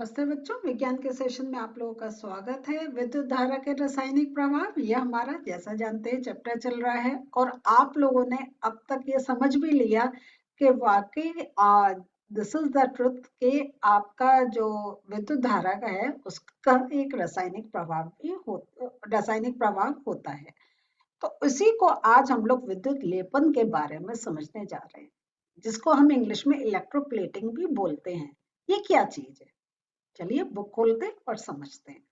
नमस्ते बच्चों, विज्ञान के सेशन में आप लोगों का स्वागत है। विद्युत धारा के रासायनिक प्रभाव, यह हमारा जैसा जानते हैं चैप्टर चल रहा है और आप लोगों ने अब तक ये समझ भी लिया कि वाकई दिस इज द ट्रुथ कि आपका जो विद्युत धारा का है उसका एक रासायनिक प्रभाव होता है। तो इसी को आज हम लोग विद्युत लेपन के बारे में समझने जा रहे हैं, जिसको हम इंग्लिश में इलेक्ट्रोप्लेटिंग भी बोलते हैं। ये क्या चीज है, चलिए बुक खोलते हैं और समझते हैं।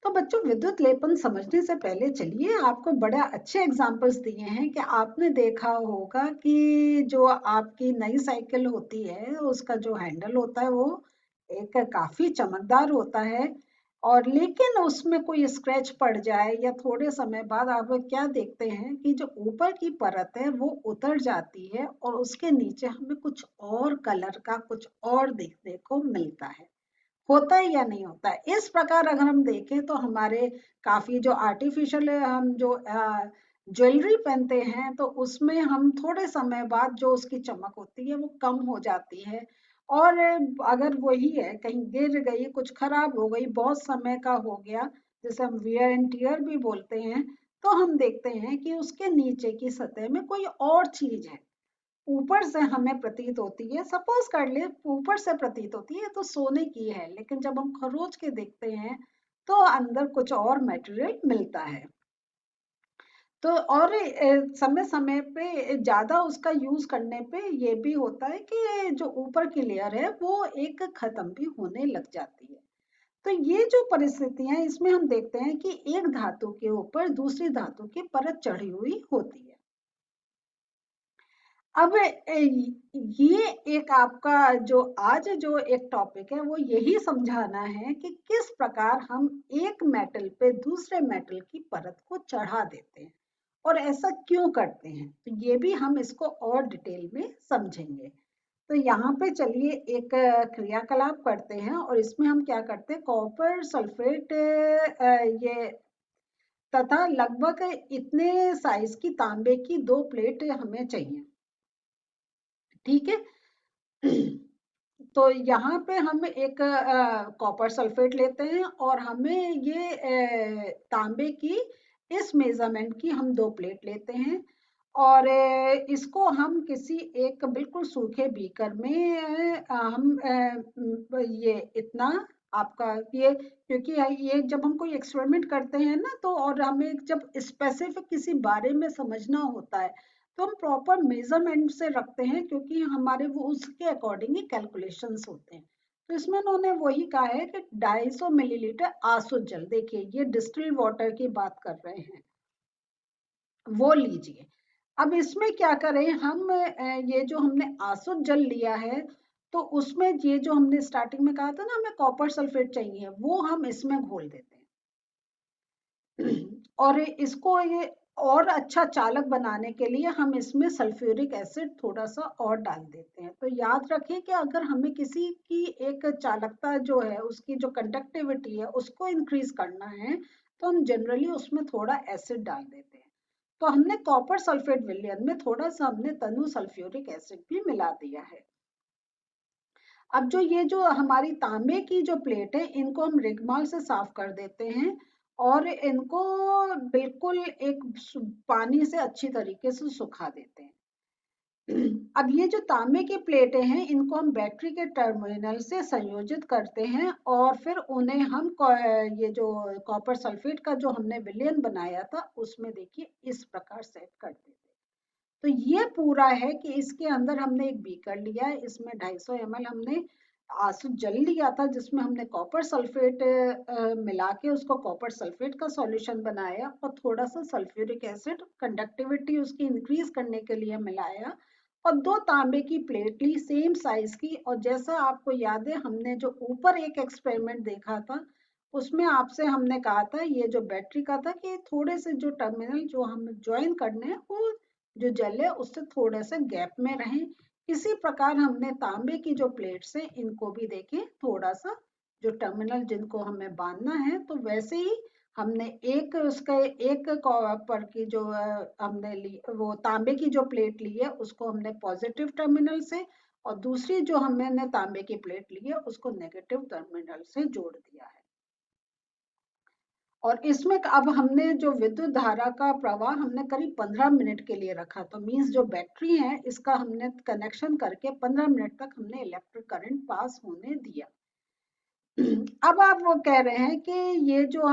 तो बच्चों, विद्युत लेपन समझने से पहले चलिए आपको बड़ा अच्छे एग्जांपल्स दिए हैं कि आपने देखा होगा कि जो आपकी नई साइकिल होती है उसका जो हैंडल होता है वो एक काफी चमकदार होता है, और लेकिन उसमें कोई स्क्रैच पड़ जाए या थोड़े समय बाद आप क्या देखते हैं कि जो ऊपर की परत है वो उतर जाती है और उसके नीचे हमें कुछ और कलर का कुछ और देखने को मिलता है। होता है या नहीं होता है? इस प्रकार अगर हम देखें तो हमारे काफी जो आर्टिफिशियल हम जो ज्वेलरी पहनते हैं तो उसमें हम थोड़े समय बाद जो उसकी चमक होती है वो कम हो जाती है। और अगर वही है कहीं गिर गई, कुछ खराब हो गई, बहुत समय का हो गया, जैसे हम वियर एंड टियर भी बोलते हैं, तो हम देखते हैं कि उसके नीचे की सतह में कोई और चीज है। ऊपर से हमें प्रतीत होती है, सपोज कर ले ऊपर से प्रतीत होती है तो सोने की है, लेकिन जब हम खरोच के देखते हैं तो अंदर कुछ और मटेरियल मिलता है। तो और समय समय पे ज्यादा उसका यूज करने पे ये भी होता है कि जो ऊपर की लेयर है वो एक खत्म भी होने लग जाती है। तो ये जो परिस्थितियां इसमें हम देखते हैं कि एक धातु के ऊपर दूसरी धातु की परत चढ़ी हुई होती है। अब ये एक आपका जो आज जो एक टॉपिक है वो यही समझाना है कि किस प्रकार हम एक मेटल पे दूसरे मेटल की परत को चढ़ा देते हैं और ऐसा क्यों करते हैं, तो ये भी हम इसको और डिटेल में समझेंगे। तो यहाँ पे चलिए एक क्रियाकलाप करते हैं और इसमें हम क्या करते हैं, कॉपर सल्फेट ये तथा लगभग इतने साइज की तांबे की 2 प्लेट हमें चाहिए। ठीक है। तो यहाँ पे हम एक कॉपर सल्फेट लेते हैं और हमें ये तांबे की इस मेजरमेंट की हम 2 प्लेट लेते हैं और इसको हम किसी एक बिल्कुल सूखे बीकर में हम ये इतना आपका ये, क्योंकि ये जब हम कोई एक्सपेरिमेंट करते हैं ना तो और हमें जब स्पेसिफिक किसी बारे में समझना होता है तो हम प्रॉपर मेजरमेंट से रखते हैं, क्योंकि हमारे वो उसके अकॉर्डिंग ही कैलकुलेशंस होते हैं। तो इसमें उन्होंने वही कहा है कि 250 मिलीलीटर आसुत जल, देखिए ये डिस्टिल्ड वाटर की बात कर रहे हैं, वो लीजिए। अब इसमें क्या करें हम, ये जो हमने आसुत जल लिया है तो उसमें ये जो हमने स्टार्टिंग में कहा था ना हमें कॉपर सल्फेट चाहिए, वो हम इसमें घोल देते हैं। और इसको ये और अच्छा चालक बनाने के लिए हम इसमें सल्फ्यूरिक एसिड थोड़ा सा और डाल देते हैं। तो याद रखिए कि अगर हमें किसी की एक चालकता जो है उसकी जो कंडक्टिविटी है उसको इंक्रीज करना है तो हम जनरली उसमें थोड़ा एसिड डाल देते हैं। तो हमने कॉपर सल्फेट विलयन में थोड़ा सा हमने तनु सल्फ्यूरिक एसिड भी मिला दिया है। अब जो ये जो हमारी तांबे की जो प्लेट है इनको हम रिगमाल से साफ कर देते हैं और इनको बिल्कुल एक पानी से अच्छी तरीके से सुखा देते हैं। अब ये जो तांबे की प्लेटें हैं इनको हम बैटरी के टर्मिनल से संयोजित करते हैं और फिर उन्हें हम ये जो कॉपर सल्फेट का जो हमने विलयन बनाया था उसमें देखिए इस प्रकार सेट कर देते हैं। तो ये पूरा है कि इसके अंदर हमने एक बीकर लिया है, इसमें 250 ml हमने आंसू जल लिया था जिसमें हमने कॉपर सल्फेट मिला के उसको कॉपर सल्फेट का सॉल्यूशन बनाया और थोड़ा सा सल्फ्यूरिक एसिड कंडक्टिविटी उसकी इंक्रीज करने के लिए मिलाया और 2 तांबे की प्लेट ली सेम साइज की। और जैसा आपको याद है हमने जो ऊपर एक एक्सपेरिमेंट देखा था उसमें आपसे हमने कहा था ये जो बैटरी का था कि थोड़े से जो टर्मिनल जो हम ज्वाइन करने हैं वो जो जल है उससे थोड़े से गैप में रहें। इसी प्रकार हमने तांबे की जो प्लेट्स हैं इनको भी देखें थोड़ा सा जो टर्मिनल जिनको हमें बांधना है तो वैसे ही हमने एक उसका एक कॉपर की जो हमने ली वो तांबे की जो प्लेट ली है उसको हमने पॉजिटिव टर्मिनल से और दूसरी जो हमने तांबे की प्लेट ली है उसको नेगेटिव टर्मिनल से जोड़ दिया है। और इसमें अब हमने जो विद्युत धारा का प्रवाह हमने करीब 15 मिनट के लिए रखा, तो मींस जो बैटरी है इसका हमने कनेक्शन करके 15 मिनट तक हमने इलेक्ट्रिक करंट पास होने दिया। अब आप वो कह रहे हैं कि ये जो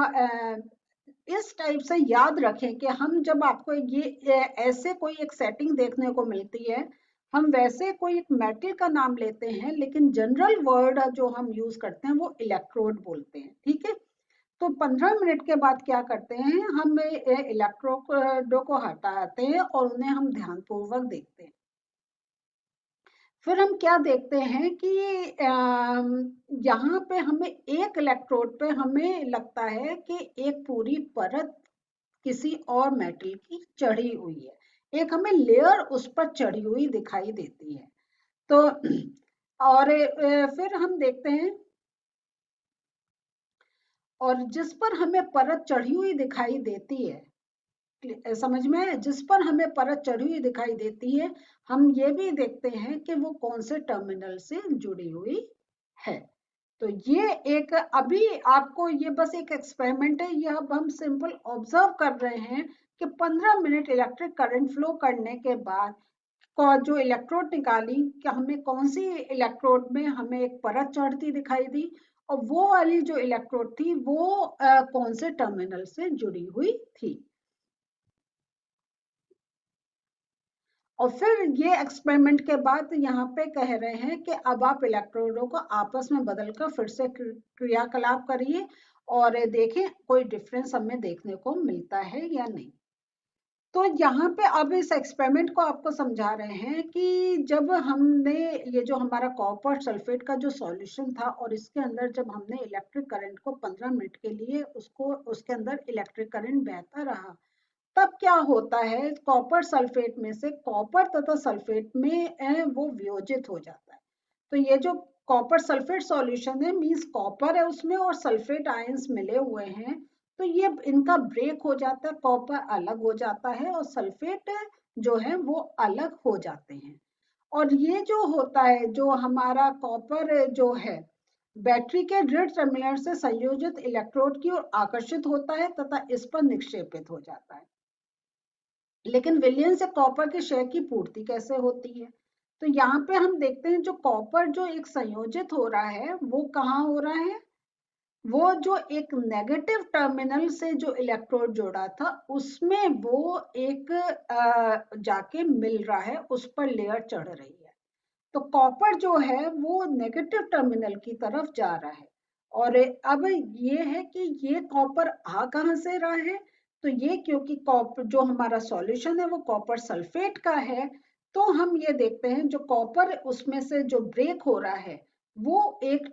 इस टाइप से याद रखें कि हम जब आपको ये ऐसे कोई एक सेटिंग देखने को मिलती है, हम वैसे कोई एक मेटल का नाम लेते हैं लेकिन जनरल वर्ड जो हम यूज करते हैं वो इलेक्ट्रोड बोलते हैं, ठीक है। तो 15 मिनट के बाद क्या करते हैं, हम इलेक्ट्रोडों को हटाते हैं और उन्हें हम ध्यानपूर्वक देखते हैं। फिर हम क्या देखते हैं कि यहाँ पे हमें एक इलेक्ट्रोड पे हमें लगता है कि एक पूरी परत किसी और मेटल की चढ़ी हुई है, एक हमें लेयर उस पर चढ़ी हुई दिखाई देती है। तो और फिर हम देखते हैं, और जिस पर हमें परत चढ़ी हुई दिखाई देती है, समझ में आया, जिस पर हमें परत चढ़ी हुई दिखाई देती है, हम ये भी देखते हैं कि वो कौन से टर्मिनल से जुड़ी हुई है। तो ये एक अभी आपको ये बस एक एक्सपेरिमेंट है, ये अब हम सिंपल ऑब्जर्व कर रहे हैं कि 15 मिनट इलेक्ट्रिक करंट फ्लो करने के बाद जो इलेक्ट्रोड निकाली कि हमें कौन सी इलेक्ट्रोड में हमें एक परत चढ़ती दिखाई दी, और वो वाली जो इलेक्ट्रोड थी वो कौन से टर्मिनल से जुड़ी हुई थी। और फिर ये एक्सपेरिमेंट के बाद यहाँ पे कह रहे हैं कि अब आप इलेक्ट्रोडों को आपस में बदलकर फिर से क्रियाकलाप करिए और देखें कोई डिफरेंस हमें देखने को मिलता है या नहीं। तो यहाँ पे अब इस एक्सपेरिमेंट को आपको समझा रहे हैं कि जब हमने ये जो हमारा कॉपर सल्फेट का जो सॉल्यूशन था और इसके अंदर जब हमने इलेक्ट्रिक करंट को 15 मिनट के लिए उसके अंदर इलेक्ट्रिक करंट बहता रहा, तब क्या होता है, कॉपर सल्फेट में से कॉपर तथा सल्फेट में वो वियोजित हो जाता है। तो ये जो कॉपर सल्फेट सॉल्यूशन है, मींस कॉपर है उसमें और सल्फेट आयंस मिले हुए हैं, तो ये इनका ब्रेक हो जाता है, कॉपर अलग हो जाता है और सल्फेट जो है वो अलग हो जाते हैं। और ये जो होता है, जो हमारा कॉपर जो है बैटरी के ऋण टर्मिनल से संयोजित इलेक्ट्रोड की ओर आकर्षित होता है तथा इस पर निक्षेपित हो जाता है। लेकिन विलयन से कॉपर के क्षय की पूर्ति कैसे होती है? तो यहाँ पे हम देखते हैं जो कॉपर जो एक संयोजित हो रहा है वो कहाँ हो रहा है, वो जो एक नेगेटिव टर्मिनल से जो इलेक्ट्रोड जोड़ा था उसमें वो एक जाके मिल रहा है, उस पर लेयर चढ़ रही है। तो कॉपर जो है वो नेगेटिव टर्मिनल की तरफ जा रहा है। और अब ये है कि ये कॉपर आ कहाँ से रहा है, तो ये क्योंकि कॉपर जो हमारा सॉल्यूशन है वो कॉपर सल्फेट का है, तो हम ये देखते हैं जो कॉपर उसमें से जो ब्रेक हो रहा है वो एक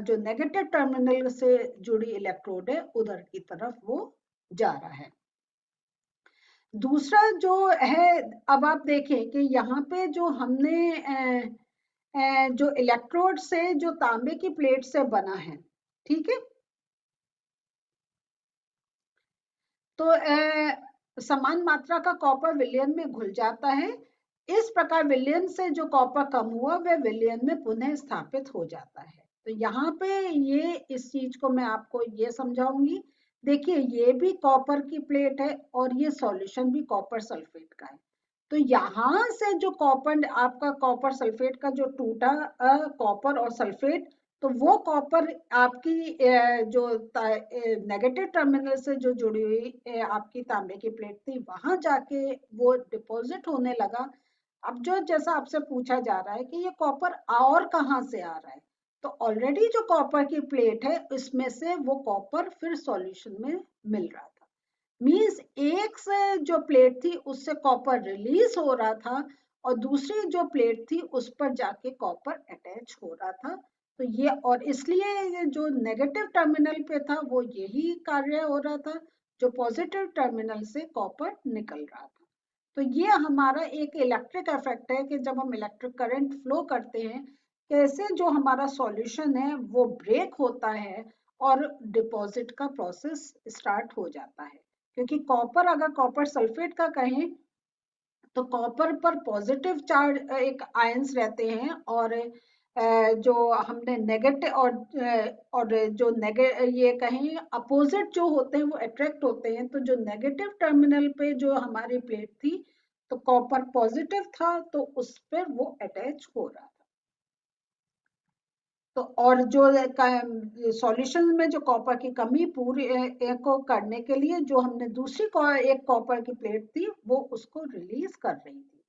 जो नेगेटिव टर्मिनल से जुड़ी इलेक्ट्रोड है उधर की तरफ वो जा रहा है। दूसरा जो है, अब आप देखें कि यहाँ पे जो हमने जो इलेक्ट्रोड से जो तांबे की प्लेट से बना है, ठीक है, तो समान मात्रा का कॉपर विलयन में घुल जाता है। इस प्रकार विलयन से जो कॉपर कम हुआ वह विलयन में पुनः स्थापित हो जाता है। तो यहाँ पे ये इस चीज को मैं आपको ये समझाऊंगी। देखिए ये भी कॉपर की प्लेट है और ये सॉल्यूशन भी कॉपर सल्फेट का है। तो यहाँ से जो कॉपर आपका कॉपर सल्फेट का जो टूटा कॉपर और सल्फेट, तो वो कॉपर आपकी जो नेगेटिव टर्मिनल से जो जुड़ी हुई आपकी तांबे की प्लेट थी वहां जाके वो डिपॉजिट होने लगा। अब जो जैसा आपसे पूछा जा रहा है कि ये कॉपर और कहाँ से आ रहा है, तो ऑलरेडी जो कॉपर की प्लेट है इसमें से वो कॉपर फिर सॉल्यूशन में मिल रहा था। मींस एक से जो प्लेट थी उससे कॉपर रिलीज हो रहा था और दूसरी जो प्लेट थी उस पर जाके कॉपर अटैच हो रहा था। तो ये और इसलिए ये जो नेगेटिव टर्मिनल पे था वो यही कार्य हो रहा था, जो पॉजिटिव टर्मिनल से कॉपर निकल रहा था। तो ये हमारा एक इलेक्ट्रिक इफेक्ट है कि जब हम इलेक्ट्रिक करंट फ्लो करते हैं कैसे जो हमारा सॉल्यूशन है वो ब्रेक होता है और डिपॉजिट का प्रोसेस स्टार्ट हो जाता है। क्योंकि कॉपर अगर कॉपर सल्फेट का कहें तो कॉपर पर पॉजिटिव चार्ज एक आयंस रहते हैं, और जो हमने नेगेटिव और जो ये कहें अपोजिट जो होते हैं वो अट्रैक्ट होते हैं। तो जो नेगेटिव टर्मिनल पे जो हमारी प्लेट थी, तो कॉपर पॉजिटिव था, तो उस पर वो अटैच हो रहा था। तो और जो सॉल्यूशन में जो कॉपर की कमी पूरी को करने के लिए जो हमने दूसरी एक कॉपर की प्लेट थी वो उसको रिलीज कर रही थी।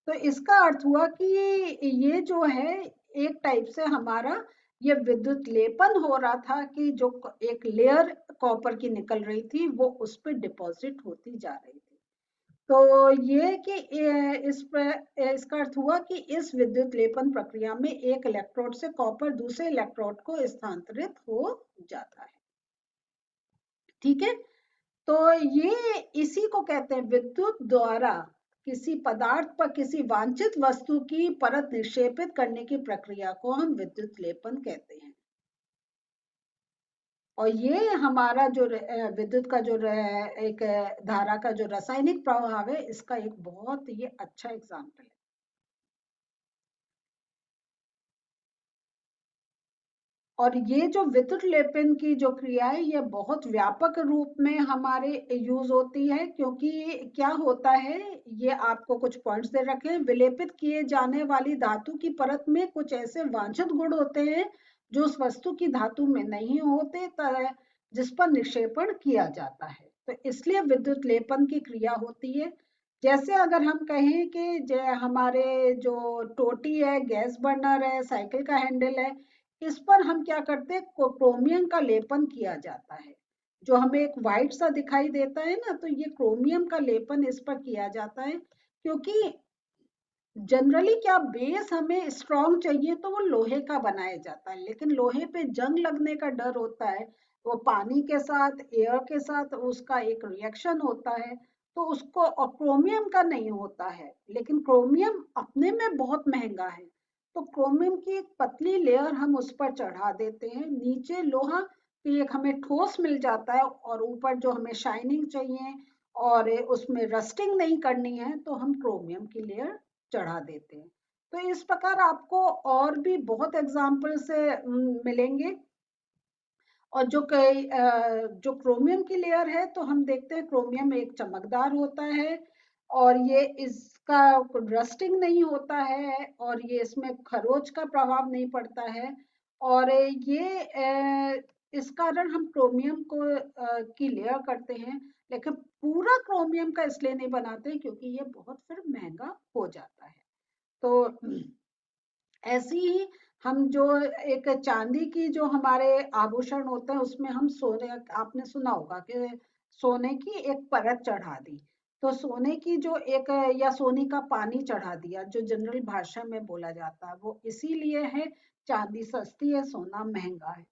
तो इसका अर्थ हुआ कि ये जो है एक टाइप से हमारा ये विद्युत लेपन हो रहा था कि जो एक लेयर कॉपर की निकल रही थी वो उस पर डिपॉजिट होती जा रही थी। तो ये कि इस पर इसका अर्थ हुआ कि इस विद्युत लेपन प्रक्रिया में एक इलेक्ट्रोड से कॉपर दूसरे इलेक्ट्रोड को स्थानांतरित हो जाता है। ठीक है, तो ये इसी को कहते हैं विद्युत द्वारा किसी पदार्थ पर किसी वांछित वस्तु की परत निक्षेपित करने की प्रक्रिया को हम विद्युत लेपन कहते हैं। और ये हमारा जो विद्युत का जो एक धारा का जो रासायनिक प्रभाव है, इसका एक बहुत ये अच्छा एग्जाम्पल है। और ये जो विद्युत लेपन की जो क्रिया है ये बहुत व्यापक रूप में हमारे यूज होती है, क्योंकि क्या होता है, ये आपको कुछ पॉइंट्स दे रखे हैं। विलेपित किए जाने वाली धातु की परत में कुछ ऐसे वांछित गुण होते हैं जो उस वस्तु की धातु में नहीं होते, जिस पर निक्षेपण किया जाता है। तो इसलिए विद्युत लेपन की क्रिया होती है। जैसे अगर हम कहें कि हमारे जो टोटी है, गैस बर्नर है, साइकिल का हैंडल है, इस पर हम क्या करते हैं, क्रोमियम का लेपन किया जाता है। जो हमें एक व्हाइट सा दिखाई देता है ना, तो ये क्रोमियम का लेपन इस पर किया जाता है। क्योंकि जनरली क्या बेस हमें स्ट्रॉन्ग चाहिए तो वो लोहे का बनाया जाता है, लेकिन लोहे पे जंग लगने का डर होता है। वो पानी के साथ, एयर के साथ उसका एक रिएक्शन होता है, तो उसको, और क्रोमियम का नहीं होता है। लेकिन क्रोमियम अपने में बहुत महंगा है, तो क्रोमियम की एक पतली लेयर हम उस पर चढ़ा देते हैं। नीचे लोहा की एक हमें ठोस मिल जाता है, और ऊपर जो हमें शाइनिंग चाहिए और उसमें रस्टिंग नहीं करनी है, तो हम क्रोमियम की लेयर चढ़ा देते हैं। तो इस प्रकार आपको और भी बहुत एग्जाम्पल से मिलेंगे। और जो क्रोमियम की लेयर है, तो हम देखते हैं क्रोमियम एक चमकदार होता है, और ये इसका रस्टिंग नहीं होता है, और ये इसमें खरोच का प्रभाव नहीं पड़ता है। और ये इस कारण हम क्रोमियम को की लेयर करते हैं, लेकिन पूरा क्रोमियम का इसलिए नहीं बनाते क्योंकि ये बहुत फिर महंगा हो जाता है। तो ऐसी ही हम जो एक चांदी की जो हमारे आभूषण होते हैं उसमें हम सोने, आपने सुना होगा कि सोने की एक परत चढ़ा दी। तो सोने की जो एक, या सोने का पानी चढ़ा दिया, जो जनरल भाषा में बोला जाता है, वो इसीलिए है चांदी सस्ती है, सोना महंगा है।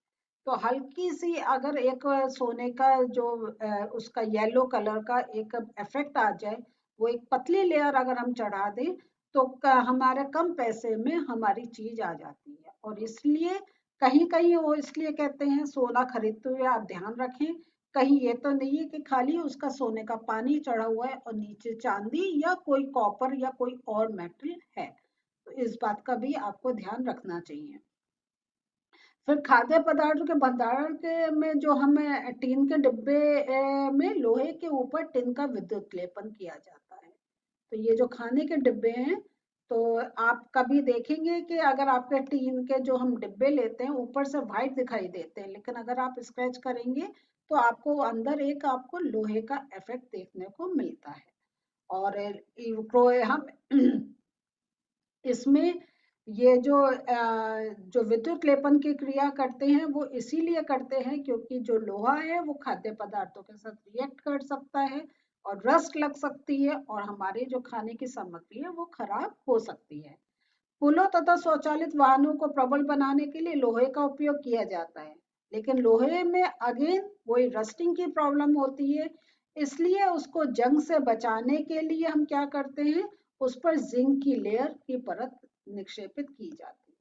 तो हल्की सी अगर एक सोने का जो उसका येलो कलर का एक इफेक्ट आ जाए, वो एक पतली लेयर अगर हम चढ़ा दें, तो हमारे कम पैसे में हमारी चीज आ जाती है। और इसलिए कहीं कहीं वो इसलिए कहते हैं सोना खरीदते हुए आप ध्यान रखें, कहीं ये तो नहीं है कि खाली उसका सोने का पानी चढ़ा हुआ है और नीचे चांदी या कोई कॉपर या कोई और मेटल है। तो इस बात का भी आपको ध्यान रखना चाहिए। फिर खाद्य पदार्थों के भंडारण के में जो हमें टीन के डिब्बे में लोहे के ऊपर टिन का विद्युत लेपन किया जाता है। तो ये जो खाने के डिब्बे हैं, तो आप कभी देखेंगे कि अगर आपके टीन के जो हम डिब्बे लेते हैं ऊपर से व्हाइट दिखाई देते हैं, लेकिन अगर आप स्क्रैच करेंगे तो आपको अंदर एक आपको लोहे का इफेक्ट देखने को मिलता है। और हम इसमें ये जो विद्युत लेपन की क्रिया करते हैं वो इसीलिए करते हैं क्योंकि जो लोहा है वो खाद्य पदार्थों के साथ रिएक्ट कर सकता है और रस्ट लग सकती है, और हमारी जो खाने की सामग्री है वो खराब हो सकती है। पुलों तथा स्वचालित वाहनों को प्रबल बनाने के लिए लोहे का उपयोग किया जाता है, लेकिन लोहे में अगेन वही रस्टिंग की प्रॉब्लम होती है। इसलिए उसको जंग से बचाने के लिए हम क्या करते हैं, उस पर जिंक की लेयर की परत निक्षेपित की जाती है।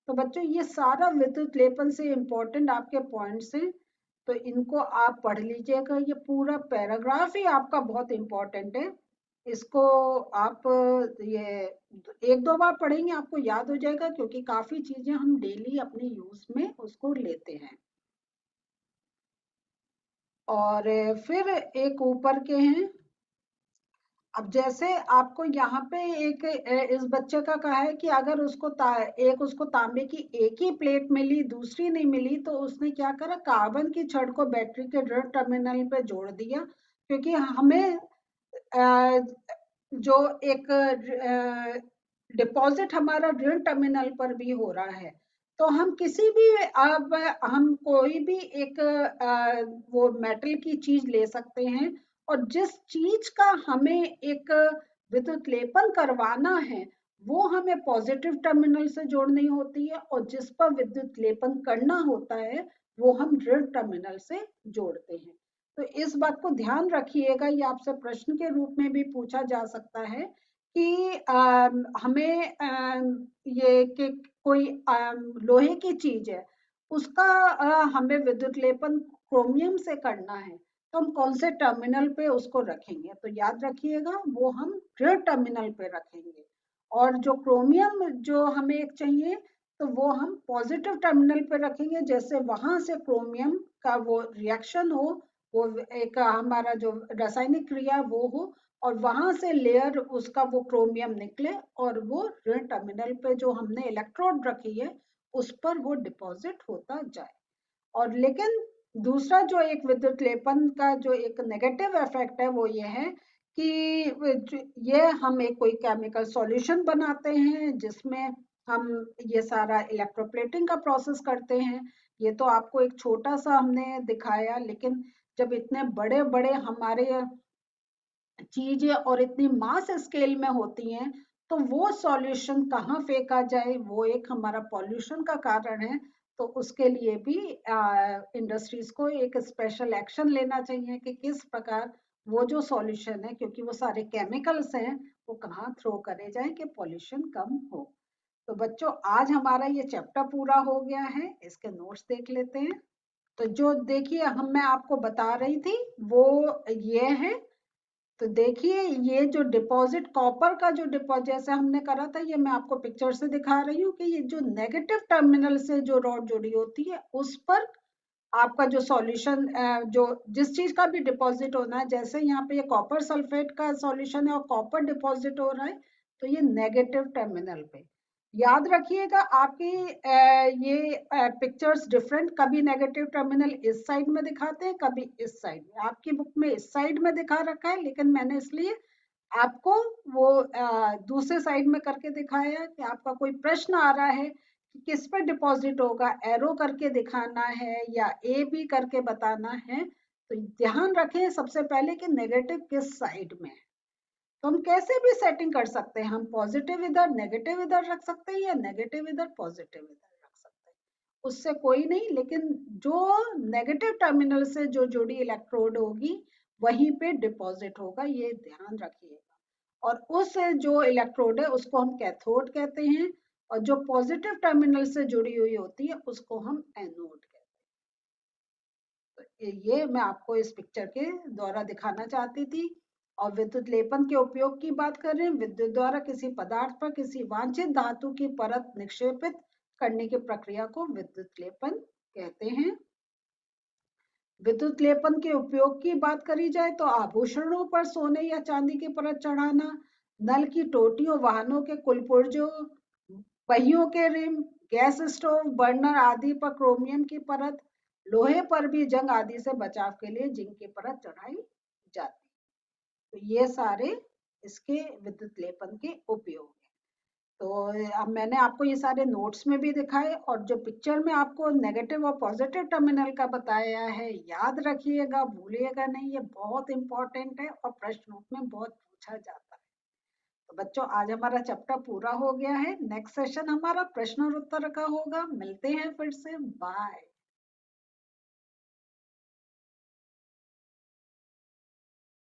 तो बच्चों ये सारा विद्युत लेपन से इम्पोर्टेंट आपके पॉइंट्स हैं, तो इनको आप पढ़ लीजिएगा। ये पूरा पैराग्राफ ही आपका बहुत इम्पोर्टेंट है, इसको आप ये एक दो बार पढ़ेंगे आपको याद हो जाएगा, क्योंकि काफी चीजें हम डेली अपने यूज में उसको लेते हैं। और फिर एक ऊपर के हैं। अब जैसे आपको यहाँ पे एक इस बच्चे का कहा है कि अगर उसको उसको तांबे की एक ही प्लेट मिली, दूसरी नहीं मिली, तो उसने क्या करा, कार्बन की छड़ को बैटरी के ऋण टर्मिनल पे जोड़ दिया, क्योंकि हमें जो एक डिपॉजिट हमारा ऋण टर्मिनल पर भी हो रहा है, तो हम किसी भी अब हम कोई भी एक वो मेटल की चीज ले सकते हैं, और जिस चीज का हमें एक विद्युत लेपन करवाना है वो हमें पॉजिटिव टर्मिनल से जोड़नी होती है, और जिस पर विद्युत लेपन करना होता है वो हम ऋण टर्मिनल से जोड़ते हैं। तो इस बात को ध्यान रखिएगा, ये आपसे प्रश्न के रूप में भी पूछा जा सकता है कि हमें ये कि कोई लोहे की चीज है, उसका हमें विद्युत लेपन क्रोमियम से करना है, तो हम कौन से टर्मिनल पे उसको रखेंगे, तो याद रखिएगा वो हम ऋण टर्मिनल पे रखेंगे। और जो क्रोमियम जो हमें एक चाहिए, तो वो हम पॉजिटिव टर्मिनल पे रखेंगे, जैसे वहां से क्रोमियम का वो रिएक्शन हो, वो एक हमारा जो रासायनिक क्रिया वो हो, और वहां से लेयर उसका वो क्रोमियम निकले, और वो ऋण टर्मिनल पे जो हमने इलेक्ट्रोड रखी है उस पर वो डिपॉजिट होता जाए। और लेकिन दूसरा जो एक विद्युत लेपन का जो एक नेगेटिव इफेक्ट है वो ये है कि ये हम एक कोई केमिकल सॉल्यूशन बनाते हैं जिसमें हम ये सारा इलेक्ट्रोप्लेटिंग का प्रोसेस करते हैं। ये तो आपको एक छोटा सा हमने दिखाया, लेकिन जब इतने बड़े बड़े हमारे चीजें और इतनी मास स्केल में होती हैं, तो वो सॉल्यूशन कहाँ फेंका जाए, वो एक हमारा पॉल्यूशन का कारण है। तो उसके लिए भी इंडस्ट्रीज को एक स्पेशल एक्शन लेना चाहिए कि किस प्रकार वो जो सॉल्यूशन है, क्योंकि वो सारे केमिकल्स हैं, वो कहाँ थ्रो करे जाए कि पॉल्यूशन कम हो। तो बच्चों आज हमारा ये चैप्टर पूरा हो गया है, इसके नोट्स देख लेते हैं। तो जो देखिए मैं आपको बता रही थी वो ये है। तो देखिए ये जो डिपॉजिट कॉपर का जो डिपॉजिट जैसे हमने करा था, ये मैं आपको पिक्चर से दिखा रही हूँ कि ये जो नेगेटिव टर्मिनल से जो रॉड जुड़ी होती है उस पर आपका जो सॉल्यूशन जो जिस चीज का भी डिपॉजिट होना है, जैसे यहाँ पे ये कॉपर सल्फेट का सॉल्यूशन है और कॉपर डिपॉजिट हो रहा है, तो ये नेगेटिव टर्मिनल पे। याद रखिएगा आपकी ये पिक्चर्स डिफरेंट, कभी नेगेटिव टर्मिनल इस साइड में दिखाते हैं, कभी इस साइड में। आपकी बुक में इस साइड में दिखा रखा है, लेकिन मैंने इसलिए आपको वो दूसरे साइड में करके दिखाया कि आपका कोई प्रश्न आ रहा है कि किस पे डिपॉजिट होगा, एरो करके दिखाना है या ए बी करके बताना है, तो ध्यान रखें सबसे पहले कि नेगेटिव किस साइड में है। तो हम कैसे भी सेटिंग कर सकते हैं, हम पॉजिटिव इधर नेगेटिव इधर रख सकते हैं, या नेगेटिव इधर पॉजिटिव इधर रख सकते हैं, उससे कोई नहीं, लेकिन जो नेगेटिव टर्मिनल से जो जुड़ी इलेक्ट्रोड होगी वहीं पे डिपॉजिट होगा, ये ध्यान रखिएगा। और उस जो इलेक्ट्रोड है उसको हम कैथोड कहते हैं, और जो पॉजिटिव टर्मिनल से जुड़ी हुई होती है उसको हम एनोड कहते हैं। ये मैं आपको इस पिक्चर के द्वारा दिखाना चाहती थी। और विद्युत लेपन के उपयोग की बात कर रहे हैं, विद्युत द्वारा किसी पदार्थ पर किसी वांछित धातु की परत निक्षेपित करने की प्रक्रिया को विद्युत लेपन कहते हैं। विद्युत लेपन के उपयोग की बात करी जाए तो आभूषणों पर सोने या चांदी की परत चढ़ाना, नल की टोटियों, वाहनों के कुलपुर्जों, पहियों के रिम, गैस स्टोव, बर्नर आदि पर क्रोमियम की परत, लोहे पर भी जंग आदि से बचाव के लिए जिंक की परत चढ़ाई जाती है। तो ये सारे इसके विद्युत लेपन के उपयोग हैं। तो अब मैंने आपको ये सारे नोट्स में भी दिखाए, और जो पिक्चर में आपको नेगेटिव और पॉजिटिव टर्मिनल का बताया है, याद रखिएगा, भूलिएगा नहीं, ये बहुत इंपॉर्टेंट है और प्रश्न में बहुत पूछा जाता है। तो बच्चों आज हमारा चैप्टर पूरा हो गया है, नेक्स्ट सेशन हमारा प्रश्न और उत्तर का होगा। मिलते हैं फिर से, बाय।